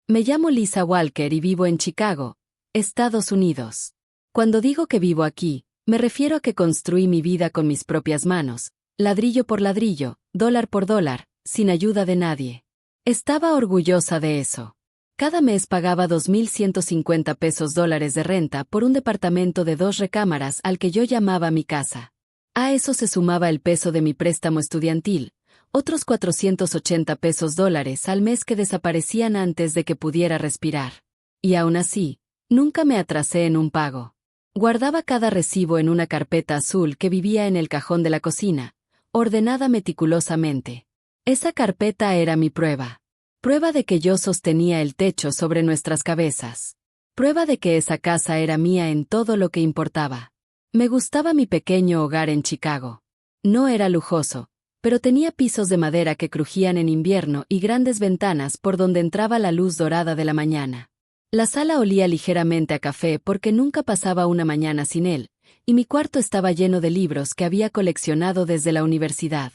Me llamo Lisa Walker y vivo en Chicago, Estados Unidos. Cuando digo que vivo aquí, me refiero a que construí mi vida con mis propias manos, ladrillo por ladrillo, dólar por dólar, sin ayuda de nadie. Estaba orgullosa de eso. Cada mes pagaba $2,150 de renta por un departamento de 2 recámaras al que yo llamaba mi casa. A eso se sumaba el peso de mi préstamo estudiantil, otros $480 al mes que desaparecían antes de que pudiera respirar. Y aún así, nunca me atrasé en un pago. Guardaba cada recibo en una carpeta azul que vivía en el cajón de la cocina, ordenada meticulosamente. Esa carpeta era mi prueba. Prueba de que yo sostenía el techo sobre nuestras cabezas. Prueba de que esa casa era mía en todo lo que importaba. Me gustaba mi pequeño hogar en Chicago. No era lujoso, pero tenía pisos de madera que crujían en invierno y grandes ventanas por donde entraba la luz dorada de la mañana. La sala olía ligeramente a café porque nunca pasaba una mañana sin él, y mi cuarto estaba lleno de libros que había coleccionado desde la universidad.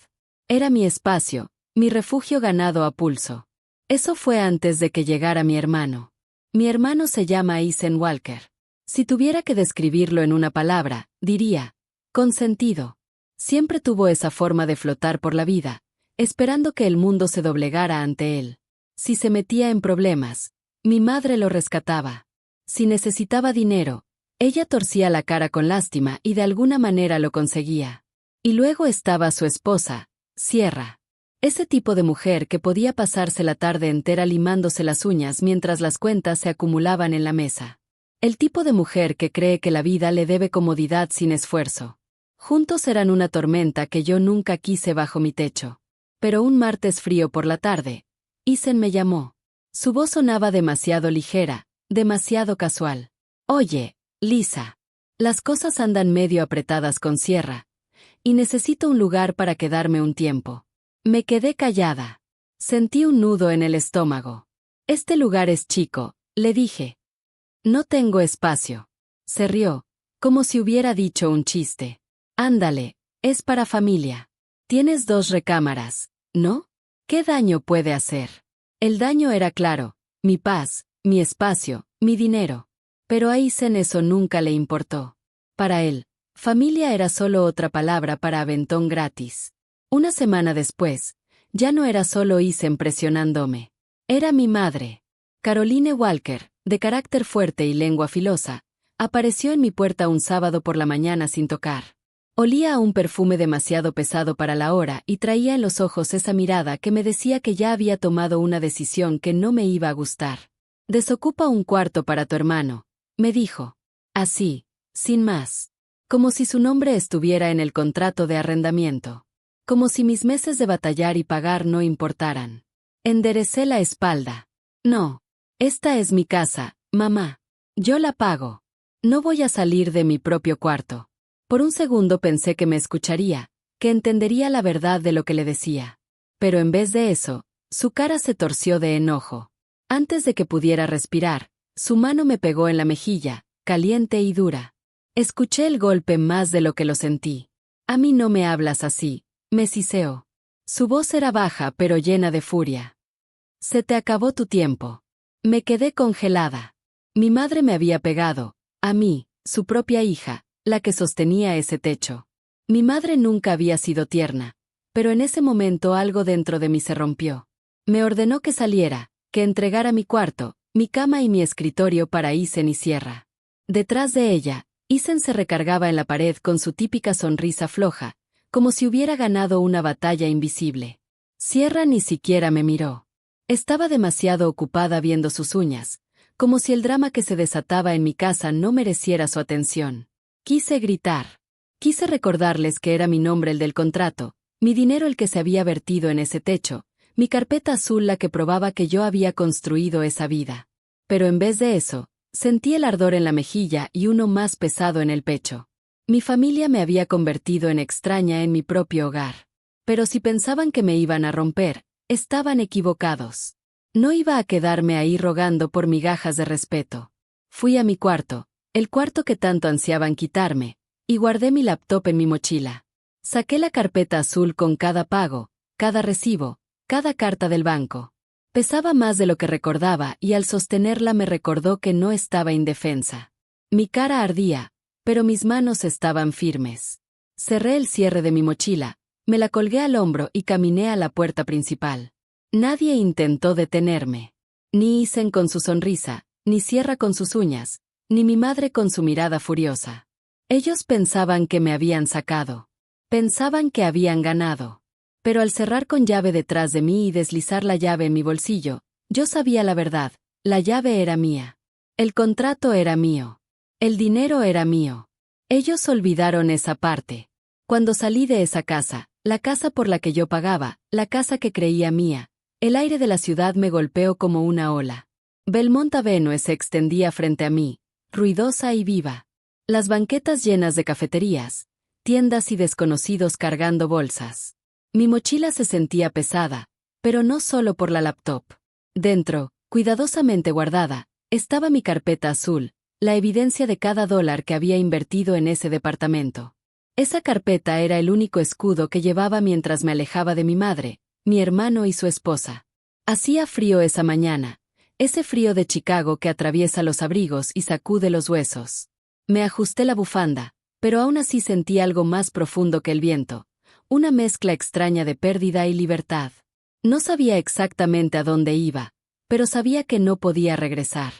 Era mi espacio, mi refugio ganado a pulso. Eso fue antes de que llegara mi hermano. Mi hermano se llama Ethan Walker. Si tuviera que describirlo en una palabra, diría, consentido. Siempre tuvo esa forma de flotar por la vida, esperando que el mundo se doblegara ante él. Si se metía en problemas, mi madre lo rescataba. Si necesitaba dinero, ella torcía la cara con lástima y de alguna manera lo conseguía. Y luego estaba su esposa, Sierra. Ese tipo de mujer que podía pasarse la tarde entera limándose las uñas mientras las cuentas se acumulaban en la mesa. El tipo de mujer que cree que la vida le debe comodidad sin esfuerzo. Juntos eran una tormenta que yo nunca quise bajo mi techo. Pero un martes frío por la tarde, Ethan me llamó. Su voz sonaba demasiado ligera, demasiado casual. Oye, Lisa. Las cosas andan medio apretadas con Sierra. Y necesito un lugar para quedarme un tiempo. Me quedé callada. Sentí un nudo en el estómago. Este lugar es chico, le dije. No tengo espacio. Se rió, como si hubiera dicho un chiste. Ándale, es para familia. Tienes 2 recámaras, ¿no? ¿Qué daño puede hacer? El daño era claro, mi paz, mi espacio, mi dinero. Pero a Ethan eso nunca le importó. Para él, familia era solo otra palabra para aventón gratis. Una semana después, ya no era solo Ethan presionándome. Era mi madre. Caroline Walker, de carácter fuerte y lengua filosa, apareció en mi puerta un sábado por la mañana sin tocar. Olía a un perfume demasiado pesado para la hora y traía en los ojos esa mirada que me decía que ya había tomado una decisión que no me iba a gustar. Desocupa un cuarto para tu hermano, me dijo. Así, sin más. Como si su nombre estuviera en el contrato de arrendamiento. Como si mis meses de batallar y pagar no importaran. Enderecé la espalda. No. Esta es mi casa, mamá. Yo la pago. No voy a salir de mi propio cuarto. Por un segundo pensé que me escucharía, que entendería la verdad de lo que le decía. Pero en vez de eso, su cara se torció de enojo. Antes de que pudiera respirar, su mano me pegó en la mejilla, caliente y dura. Escuché el golpe más de lo que lo sentí. A mí no me hablas así. Me siseó. Su voz era baja pero llena de furia. Se te acabó tu tiempo. Me quedé congelada. Mi madre me había pegado, a mí, su propia hija, la que sostenía ese techo. Mi madre nunca había sido tierna, pero en ese momento algo dentro de mí se rompió. Me ordenó que saliera, que entregara mi cuarto, mi cama y mi escritorio para Ethan y Sierra. Detrás de ella, Ethan se recargaba en la pared con su típica sonrisa floja, como si hubiera ganado una batalla invisible. Sierra ni siquiera me miró. Estaba demasiado ocupada viendo sus uñas, como si el drama que se desataba en mi casa no mereciera su atención. Quise gritar. Quise recordarles que era mi nombre el del contrato, mi dinero el que se había vertido en ese techo, mi carpeta azul la que probaba que yo había construido esa vida. Pero en vez de eso, sentí el ardor en la mejilla y uno más pesado en el pecho. Mi familia me había convertido en extraña en mi propio hogar. Pero si pensaban que me iban a romper, estaban equivocados. No iba a quedarme ahí rogando por migajas de respeto. Fui a mi cuarto, el cuarto que tanto ansiaban quitarme, y guardé mi laptop en mi mochila. Saqué la carpeta azul con cada pago, cada recibo, cada carta del banco. Pesaba más de lo que recordaba y al sostenerla me recordó que no estaba indefensa. Mi cara ardía, pero mis manos estaban firmes. Cerré el cierre de mi mochila, me la colgué al hombro y caminé a la puerta principal. Nadie intentó detenerme. Ni Isen con su sonrisa, ni Sierra con sus uñas, ni mi madre con su mirada furiosa. Ellos pensaban que me habían sacado. Pensaban que habían ganado. Pero al cerrar con llave detrás de mí y deslizar la llave en mi bolsillo, yo sabía la verdad, la llave era mía. El contrato era mío. El dinero era mío. Ellos olvidaron esa parte. Cuando salí de esa casa, la casa por la que yo pagaba, la casa que creía mía, el aire de la ciudad me golpeó como una ola. Belmont Avenue se extendía frente a mí, ruidosa y viva. Las banquetas llenas de cafeterías, tiendas y desconocidos cargando bolsas. Mi mochila se sentía pesada, pero no solo por la laptop. Dentro, cuidadosamente guardada, estaba mi carpeta azul, la evidencia de cada dólar que había invertido en ese departamento. Esa carpeta era el único escudo que llevaba mientras me alejaba de mi madre, mi hermano y su esposa. Hacía frío esa mañana, ese frío de Chicago que atraviesa los abrigos y sacude los huesos. Me ajusté la bufanda, pero aún así sentí algo más profundo que el viento, una mezcla extraña de pérdida y libertad. No sabía exactamente a dónde iba, pero sabía que no podía regresar.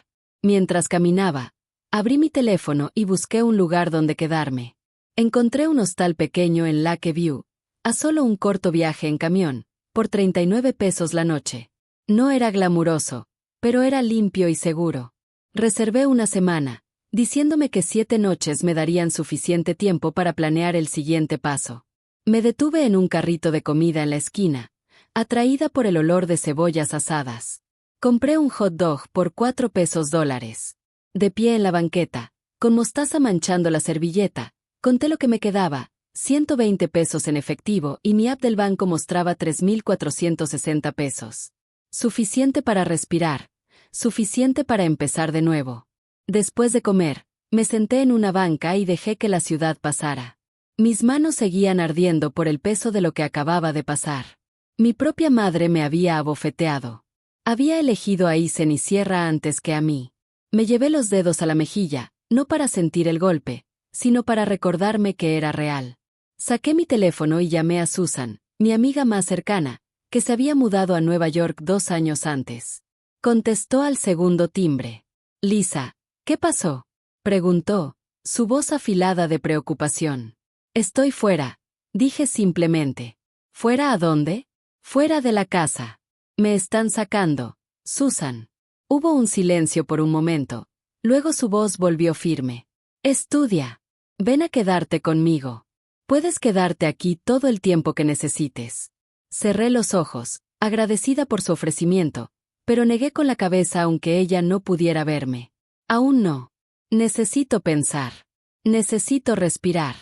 Mientras caminaba, abrí mi teléfono y busqué un lugar donde quedarme. Encontré un hostal pequeño en Lakeview, a solo un corto viaje en camión, por 39 pesos la noche. No era glamuroso, pero era limpio y seguro. Reservé una semana, diciéndome que 7 noches me darían suficiente tiempo para planear el siguiente paso. Me detuve en un carrito de comida en la esquina, atraída por el olor de cebollas asadas. Compré un hot dog por 4 pesos dólares. De pie en la banqueta, con mostaza manchando la servilleta, conté lo que me quedaba, 120 pesos en efectivo y mi app del banco mostraba 3,460 pesos. Suficiente para respirar, suficiente para empezar de nuevo. Después de comer, me senté en una banca y dejé que la ciudad pasara. Mis manos seguían ardiendo por el peso de lo que acababa de pasar. Mi propia madre me había abofeteado. Había elegido a Isen y Sierra antes que a mí. Me llevé los dedos a la mejilla, no para sentir el golpe, sino para recordarme que era real. Saqué mi teléfono y llamé a Susan, mi amiga más cercana, que se había mudado a Nueva York 2 años antes. Contestó al segundo timbre. Lisa, ¿qué pasó?, preguntó, su voz afilada de preocupación. Estoy fuera, dije simplemente. ¿Fuera a dónde? Fuera de la casa. Me están sacando, Susan. Hubo un silencio por un momento, luego su voz volvió firme. Estudia. Ven a quedarte conmigo. Puedes quedarte aquí todo el tiempo que necesites. Cerré los ojos, agradecida por su ofrecimiento, pero negué con la cabeza aunque ella no pudiera verme. Aún no. Necesito pensar. Necesito respirar.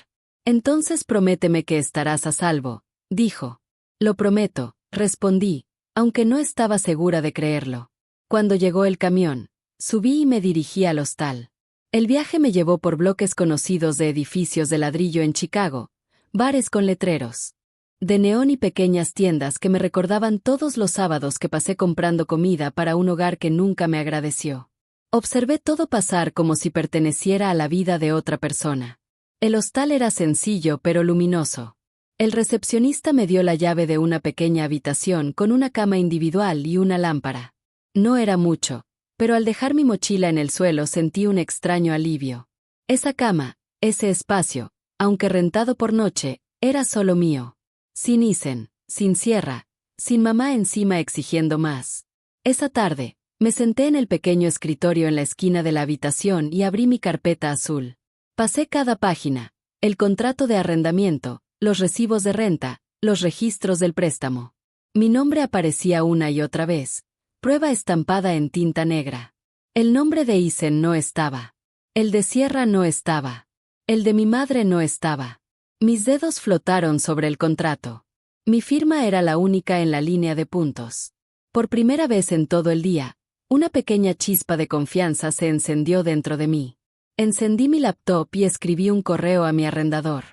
Entonces prométeme que estarás a salvo, dijo. Lo prometo, respondí, aunque no estaba segura de creerlo. Cuando llegó el camión, subí y me dirigí al hostal. El viaje me llevó por bloques conocidos de edificios de ladrillo en Chicago, bares con letreros de neón y pequeñas tiendas que me recordaban todos los sábados que pasé comprando comida para un hogar que nunca me agradeció. Observé todo pasar como si perteneciera a la vida de otra persona. El hostal era sencillo pero luminoso. El recepcionista me dio la llave de una pequeña habitación con una cama individual y una lámpara. No era mucho, pero al dejar mi mochila en el suelo sentí un extraño alivio. Esa cama, ese espacio, aunque rentado por noche, era solo mío. Sin Isen, sin Sierra, sin mamá encima exigiendo más. Esa tarde, me senté en el pequeño escritorio en la esquina de la habitación y abrí mi carpeta azul. Pasé cada página, el contrato de arrendamiento, los recibos de renta, los registros del préstamo. Mi nombre aparecía una y otra vez, prueba estampada en tinta negra. El nombre de Isen no estaba. El de Sierra no estaba. El de mi madre no estaba. Mis dedos flotaron sobre el contrato. Mi firma era la única en la línea de puntos. Por primera vez en todo el día, una pequeña chispa de confianza se encendió dentro de mí. Encendí mi laptop y escribí un correo a mi arrendador.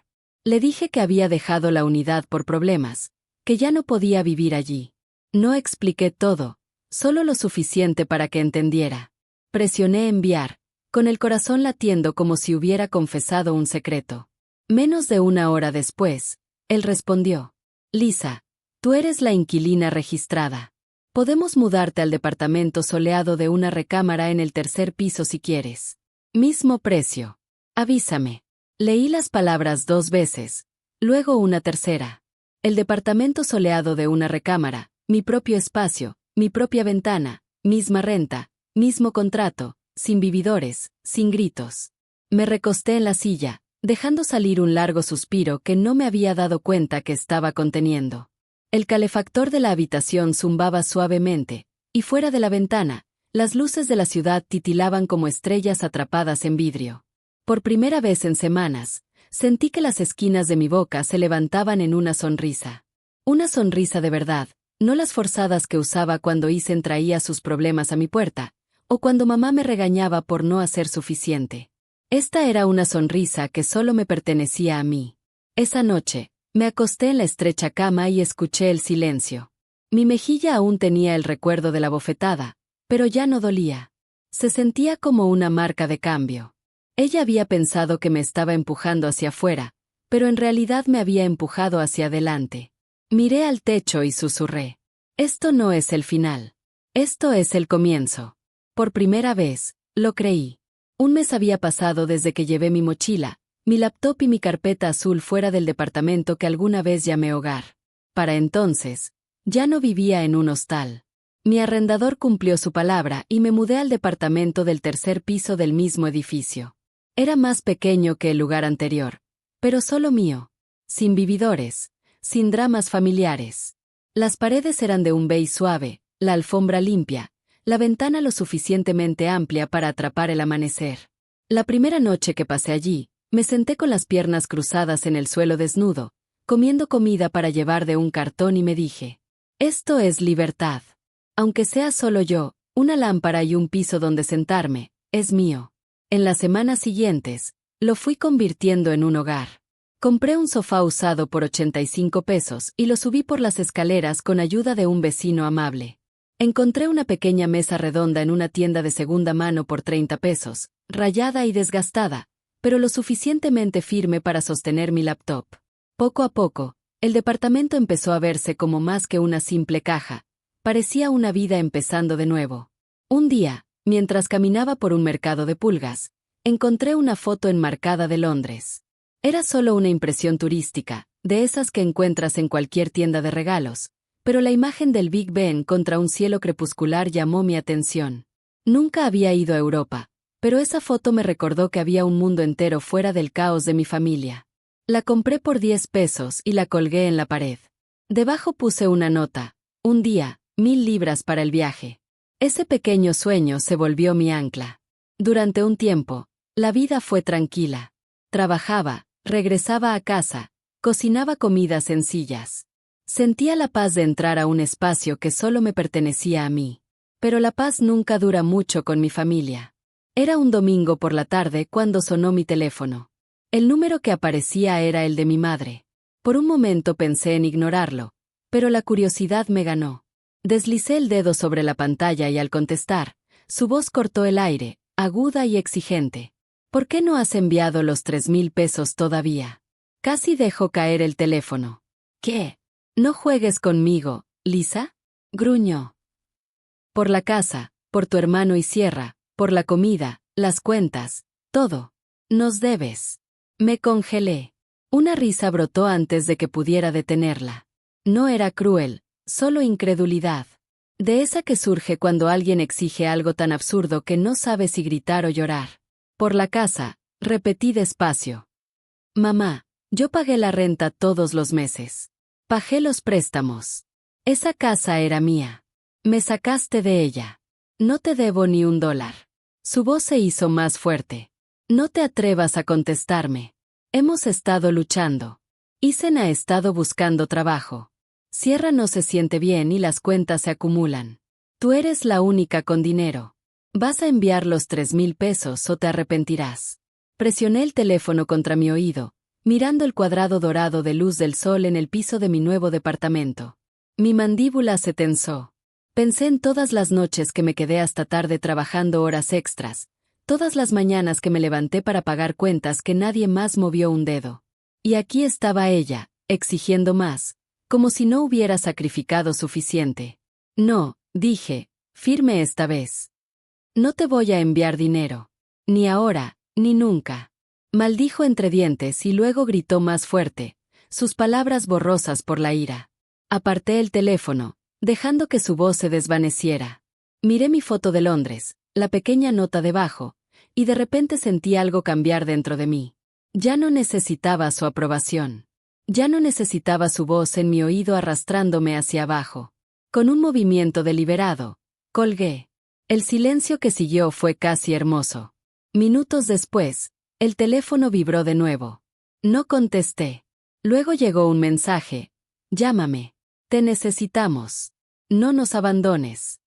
Le dije que había dejado la unidad por problemas, que ya no podía vivir allí. No expliqué todo, Solo lo suficiente para que entendiera. Presioné enviar, con el corazón latiendo como si hubiera confesado un secreto. Menos de una hora después, él respondió: Lisa, tú eres la inquilina registrada. Podemos mudarte al departamento soleado de una recámara en el tercer piso si quieres. Mismo precio. Avísame. Leí las palabras 2 veces, luego una tercera. El departamento soleado de una recámara, mi propio espacio, mi propia ventana, misma renta, mismo contrato, sin vividores, sin gritos. Me recosté en la silla, dejando salir un largo suspiro que no me había dado cuenta que estaba conteniendo. El calefactor de la habitación zumbaba suavemente, y fuera de la ventana, las luces de la ciudad titilaban como estrellas atrapadas en vidrio. Por primera vez en semanas, sentí que las esquinas de mi boca se levantaban en una sonrisa. Una sonrisa de verdad, no las forzadas que usaba cuando Isen traía sus problemas a mi puerta, o cuando mamá me regañaba por no hacer suficiente. Esta era una sonrisa que solo me pertenecía a mí. Esa noche, me acosté en la estrecha cama y escuché el silencio. Mi mejilla aún tenía el recuerdo de la bofetada, pero ya no dolía. Se sentía como una marca de cambio. Ella había pensado que me estaba empujando hacia afuera, pero en realidad me había empujado hacia adelante. Miré al techo y susurré: esto no es el final. Esto es el comienzo. Por primera vez, lo creí. Un mes había pasado desde que llevé mi mochila, mi laptop y mi carpeta azul fuera del departamento que alguna vez llamé hogar. Para entonces, ya no vivía en un hostal. Mi arrendador cumplió su palabra y me mudé al departamento del tercer piso del mismo edificio. Era más pequeño que el lugar anterior, pero solo mío. Sin vividores, sin dramas familiares. Las paredes eran de un beige suave, la alfombra limpia, la ventana lo suficientemente amplia para atrapar el amanecer. La primera noche que pasé allí, me senté con las piernas cruzadas en el suelo desnudo, comiendo comida para llevar de un cartón y me dije: esto es libertad. Aunque sea solo yo, una lámpara y un piso donde sentarme, es mío. En las semanas siguientes, lo fui convirtiendo en un hogar. Compré un sofá usado por 85 pesos y lo subí por las escaleras con ayuda de un vecino amable. Encontré una pequeña mesa redonda en una tienda de segunda mano por 30 pesos, rayada y desgastada, pero lo suficientemente firme para sostener mi laptop. Poco a poco, el departamento empezó a verse como más que una simple caja. Parecía una vida empezando de nuevo. Un día, mientras caminaba por un mercado de pulgas, encontré una foto enmarcada de Londres. Era solo una impresión turística, de esas que encuentras en cualquier tienda de regalos, pero la imagen del Big Ben contra un cielo crepuscular llamó mi atención. Nunca había ido a Europa, pero esa foto me recordó que había un mundo entero fuera del caos de mi familia. La compré por 10 pesos y la colgué en la pared. Debajo puse una nota: un día, 1000 libras para el viaje. Ese pequeño sueño se volvió mi ancla. Durante un tiempo, la vida fue tranquila. Trabajaba, regresaba a casa, cocinaba comidas sencillas. Sentía la paz de entrar a un espacio que solo me pertenecía a mí. Pero la paz nunca dura mucho con mi familia. Era un domingo por la tarde cuando sonó mi teléfono. El número que aparecía era el de mi madre. Por un momento pensé en ignorarlo, pero la curiosidad me ganó. Deslicé el dedo sobre la pantalla y al contestar, su voz cortó el aire, aguda y exigente. ¿Por qué no has enviado los 3000 pesos todavía? Casi dejó caer el teléfono. ¿Qué? ¿No juegues conmigo, Lisa? Gruñó. Por la casa, por tu hermano y Sierra, por la comida, las cuentas, todo. Nos debes. Me congelé. Una risa brotó antes de que pudiera detenerla. No era cruel, solo incredulidad. De esa que surge cuando alguien exige algo tan absurdo que no sabe si gritar o llorar. Por la casa, repetí despacio. Mamá, yo pagué la renta todos los meses. Pagué los préstamos. Esa casa era mía. Me sacaste de ella. No te debo ni $1. Su voz se hizo más fuerte. No te atrevas a contestarme. Hemos estado luchando. Isen ha estado buscando trabajo. Sierra no se siente bien y las cuentas se acumulan. Tú eres la única con dinero. Vas a enviar los 3000 pesos o te arrepentirás. Presioné el teléfono contra mi oído, mirando el cuadrado dorado de luz del sol en el piso de mi nuevo departamento. Mi mandíbula se tensó. Pensé en todas las noches que me quedé hasta tarde trabajando horas extras, todas las mañanas que me levanté para pagar cuentas que nadie más movió un dedo. Y aquí estaba ella, exigiendo más, como si no hubiera sacrificado suficiente. No, dije, firme esta vez. No te voy a enviar dinero. Ni ahora, ni nunca. Maldijo entre dientes y luego gritó más fuerte, sus palabras borrosas por la ira. Aparté el teléfono, dejando que su voz se desvaneciera. Miré mi foto de Londres, la pequeña nota debajo, y de repente sentí algo cambiar dentro de mí. Ya no necesitaba su aprobación. Ya no necesitaba su voz en mi oído arrastrándome hacia abajo. Con un movimiento deliberado, colgué. El silencio que siguió fue casi hermoso. Minutos después, el teléfono vibró de nuevo. No contesté. Luego llegó un mensaje. Llámame. Te necesitamos. No nos abandones.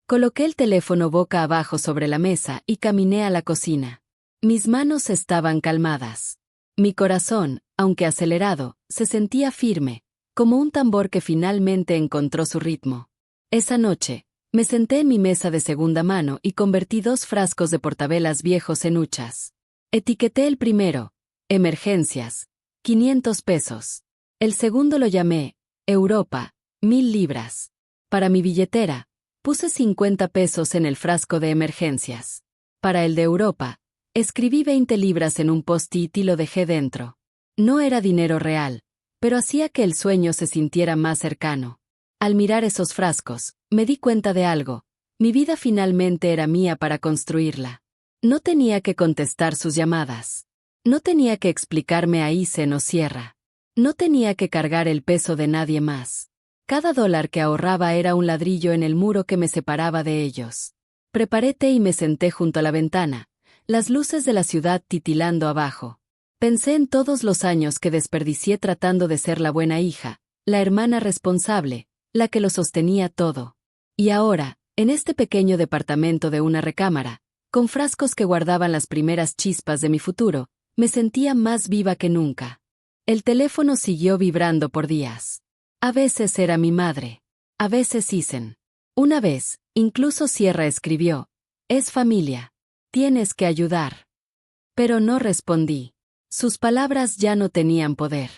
Coloqué el teléfono boca abajo sobre la mesa y caminé a la cocina. Mis manos estaban calmadas. Mi corazón, aunque acelerado, se sentía firme, como un tambor que finalmente encontró su ritmo. Esa noche, me senté en mi mesa de segunda mano y convertí 2 frascos de portavelas viejos en huchas. Etiqueté el primero, emergencias, 500 pesos. El segundo lo llamé, Europa, 1000 libras. Para mi billetera, puse 50 pesos en el frasco de emergencias. Para el de Europa, escribí 20 libras en un post-it y lo dejé dentro. No era dinero real, pero hacía que el sueño se sintiera más cercano. Al mirar esos frascos, me di cuenta de algo. Mi vida finalmente era mía para construirla. No tenía que contestar sus llamadas. No tenía que explicarme a Isen o Sierra. No tenía que cargar el peso de nadie más. Cada dólar que ahorraba era un ladrillo en el muro que me separaba de ellos. Preparé té y me senté junto a la ventana, las luces de la ciudad titilando abajo. Pensé en todos los años que desperdicié tratando de ser la buena hija, la hermana responsable, la que lo sostenía todo. Y ahora, en este pequeño departamento de una recámara, con frascos que guardaban las primeras chispas de mi futuro, me sentía más viva que nunca. El teléfono siguió vibrando por días. A veces era mi madre. A veces Isen. Una vez, incluso Sierra escribió, «Es familia. Tienes que ayudar». Pero no respondí. Sus palabras ya no tenían poder.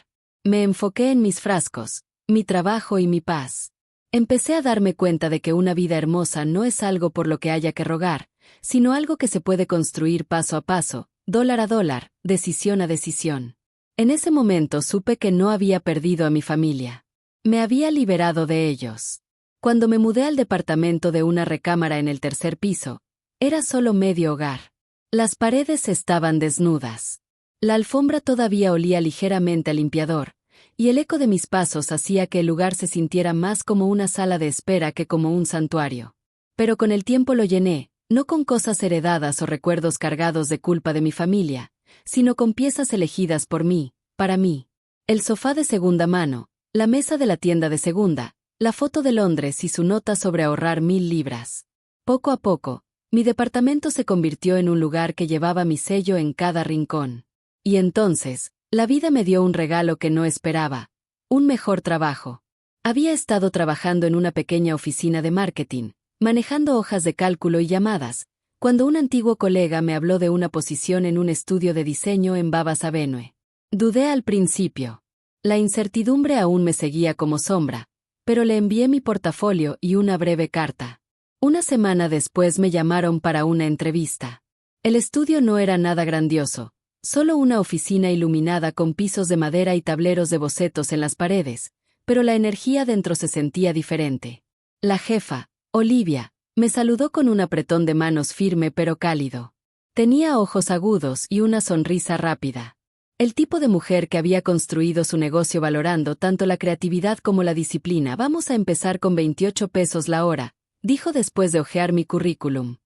Me enfoqué en mis frascos, mi trabajo y mi paz. Empecé a darme cuenta de que una vida hermosa no es algo por lo que haya que rogar, sino algo que se puede construir paso a paso, dólar a dólar, decisión a decisión. En ese momento supe que no había perdido a mi familia. Me había liberado de ellos. Cuando me mudé al departamento de una recámara en el 3er piso, era solo medio hogar. Las paredes estaban desnudas. La alfombra todavía olía ligeramente a limpiador, y el eco de mis pasos hacía que el lugar se sintiera más como una sala de espera que como un santuario. Pero con el tiempo lo llené, no con cosas heredadas o recuerdos cargados de culpa de mi familia, sino con piezas elegidas por mí, para mí. El sofá de segunda mano, la mesa de la tienda de segunda, la foto de Londres y su nota sobre ahorrar 1000 libras. Poco a poco, mi departamento se convirtió en un lugar que llevaba mi sello en cada rincón. Y entonces, la vida me dio un regalo que no esperaba, un mejor trabajo. Había estado trabajando en una pequeña oficina de marketing, manejando hojas de cálculo y llamadas, cuando un antiguo colega me habló de una posición en un estudio de diseño en Babas Avenue. Dudé al principio. La incertidumbre aún me seguía como sombra, pero le envié mi portafolio y una breve carta. Una semana después me llamaron para una entrevista. El estudio no era nada grandioso, solo una oficina iluminada con pisos de madera y tableros de bocetos en las paredes, pero la energía dentro se sentía diferente. La jefa, Olivia, me saludó con un apretón de manos firme pero cálido. Tenía ojos agudos y una sonrisa rápida. El tipo de mujer que había construido su negocio valorando tanto la creatividad como la disciplina. Vamos a empezar con 28 pesos la hora, dijo después de hojear mi currículum.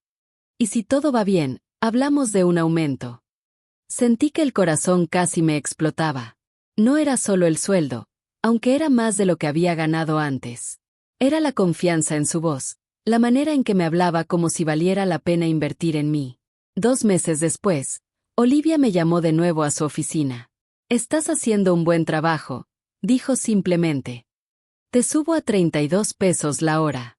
Y si todo va bien, hablamos de un aumento. Sentí que el corazón casi me explotaba. No era solo el sueldo, aunque era más de lo que había ganado antes. Era la confianza en su voz, la manera en que me hablaba como si valiera la pena invertir en mí. 2 meses después, Olivia me llamó de nuevo a su oficina. «Estás haciendo un buen trabajo», dijo simplemente. «Te subo a 32 pesos la hora».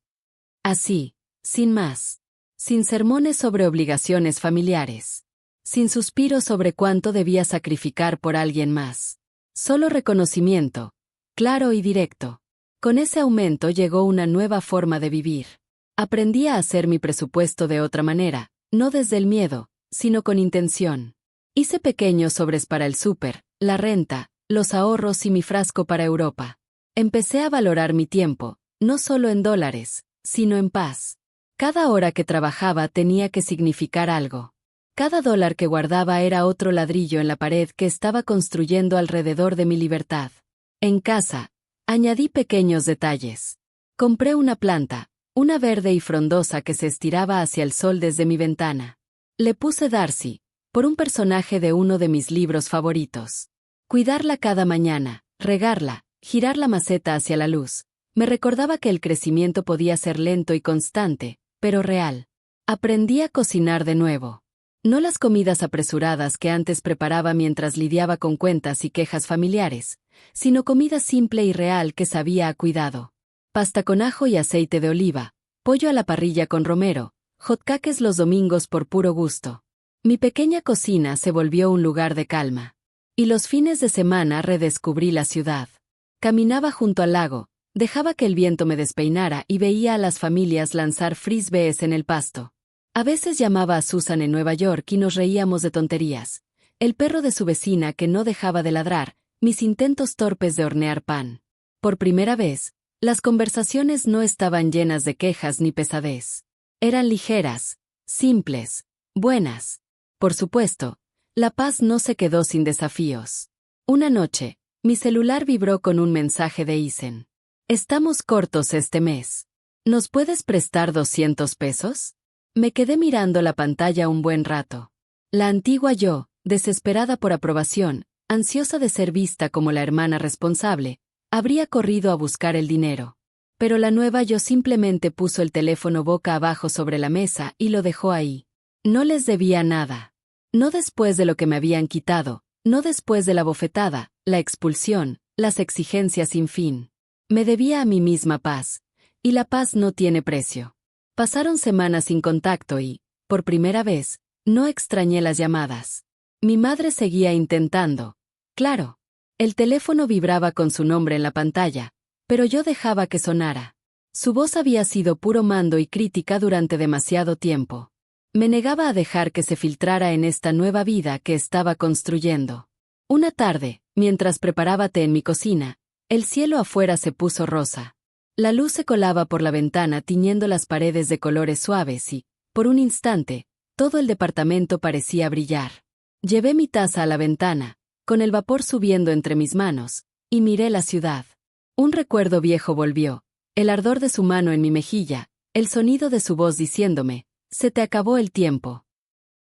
Así, sin más. Sin sermones sobre obligaciones familiares. Sin suspiros sobre cuánto debía sacrificar por alguien más. Solo reconocimiento, claro y directo. Con ese aumento llegó una nueva forma de vivir. Aprendí a hacer mi presupuesto de otra manera, no desde el miedo, sino con intención. Hice pequeños sobres para el súper, la renta, los ahorros y mi frasco para Europa. Empecé a valorar mi tiempo, no solo en dólares, sino en paz. Cada hora que trabajaba tenía que significar algo. Cada dólar que guardaba era otro ladrillo en la pared que estaba construyendo alrededor de mi libertad. En casa, añadí pequeños detalles. Compré una planta, una verde y frondosa que se estiraba hacia el sol desde mi ventana. Le puse Darcy, por un personaje de uno de mis libros favoritos. Cuidarla cada mañana, regarla, girar la maceta hacia la luz, me recordaba que el crecimiento podía ser lento y constante, pero real. Aprendí a cocinar de nuevo. No las comidas apresuradas que antes preparaba mientras lidiaba con cuentas y quejas familiares, sino comida simple y real que sabía a cuidado. Pasta con ajo y aceite de oliva, pollo a la parrilla con romero, hotcakes los domingos por puro gusto. Mi pequeña cocina se volvió un lugar de calma. Y los fines de semana redescubrí la ciudad. Caminaba junto al lago, dejaba que el viento me despeinara y veía a las familias lanzar frisbees en el pasto. A veces llamaba a Susan en Nueva York y nos reíamos de tonterías. El perro de su vecina que no dejaba de ladrar, mis intentos torpes de hornear pan. Por primera vez, las conversaciones no estaban llenas de quejas ni pesadez. Eran ligeras, simples, buenas. Por supuesto, la paz no se quedó sin desafíos. Una noche, mi celular vibró con un mensaje de Isen. Estamos cortos este mes. ¿Nos puedes prestar 200 pesos? Me quedé mirando la pantalla un buen rato. La antigua yo, desesperada por aprobación, ansiosa de ser vista como la hermana responsable, habría corrido a buscar el dinero. Pero la nueva yo simplemente puso el teléfono boca abajo sobre la mesa y lo dejó ahí. No les debía nada. No después de lo que me habían quitado, no después de la bofetada, la expulsión, las exigencias sin fin. Me debía a mí misma paz, y la paz no tiene precio. Pasaron semanas sin contacto y, por primera vez, no extrañé las llamadas. Mi madre seguía intentando. Claro. El teléfono vibraba con su nombre en la pantalla, pero yo dejaba que sonara. Su voz había sido puro mando y crítica durante demasiado tiempo. Me negaba a dejar que se filtrara en esta nueva vida que estaba construyendo. Una tarde, mientras preparaba té en mi cocina, el cielo afuera se puso rosa. La luz se colaba por la ventana tiñendo las paredes de colores suaves y, por un instante, todo el departamento parecía brillar. Llevé mi taza a la ventana, con el vapor subiendo entre mis manos, y miré la ciudad. Un recuerdo viejo volvió, el ardor de su mano en mi mejilla, el sonido de su voz diciéndome, se te acabó el tiempo.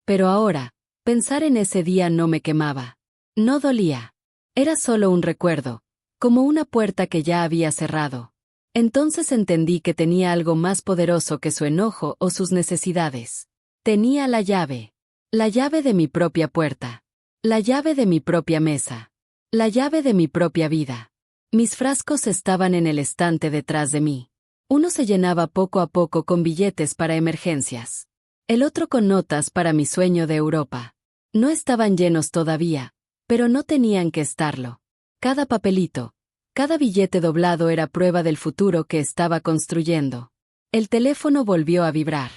Pero ahora, pensar en ese día no me quemaba. No dolía. Era solo un recuerdo, como una puerta que ya había cerrado. Entonces entendí que tenía algo más poderoso que su enojo o sus necesidades. Tenía la llave de mi propia puerta, la llave de mi propia mesa, la llave de mi propia vida. Mis frascos estaban en el estante detrás de mí. Uno se llenaba poco a poco con billetes para emergencias. El otro con notas para mi sueño de Europa. No estaban llenos todavía, pero no tenían que estarlo. Cada papelito, cada billete doblado era prueba del futuro que estaba construyendo. El teléfono volvió a vibrar.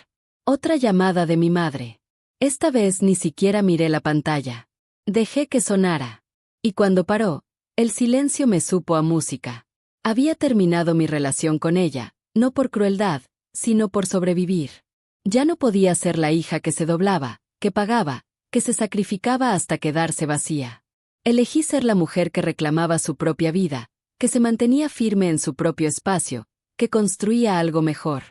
Otra llamada de mi madre. Esta vez ni siquiera miré la pantalla. Dejé que sonara. Y cuando paró, el silencio me supo a música. Había terminado mi relación con ella, no por crueldad, sino por sobrevivir. Ya no podía ser la hija que se doblaba, que pagaba, que se sacrificaba hasta quedarse vacía. Elegí ser la mujer que reclamaba su propia vida, que se mantenía firme en su propio espacio, que construía algo mejor.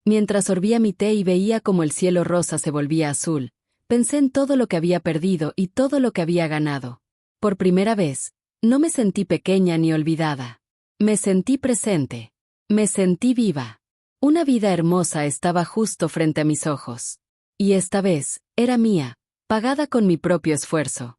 Mientras sorbía mi té y veía cómo el cielo rosa se volvía azul, pensé en todo lo que había perdido y todo lo que había ganado. Por primera vez, no me sentí pequeña ni olvidada. Me sentí presente. Me sentí viva. Una vida hermosa estaba justo frente a mis ojos. Y esta vez, era mía, pagada con mi propio esfuerzo.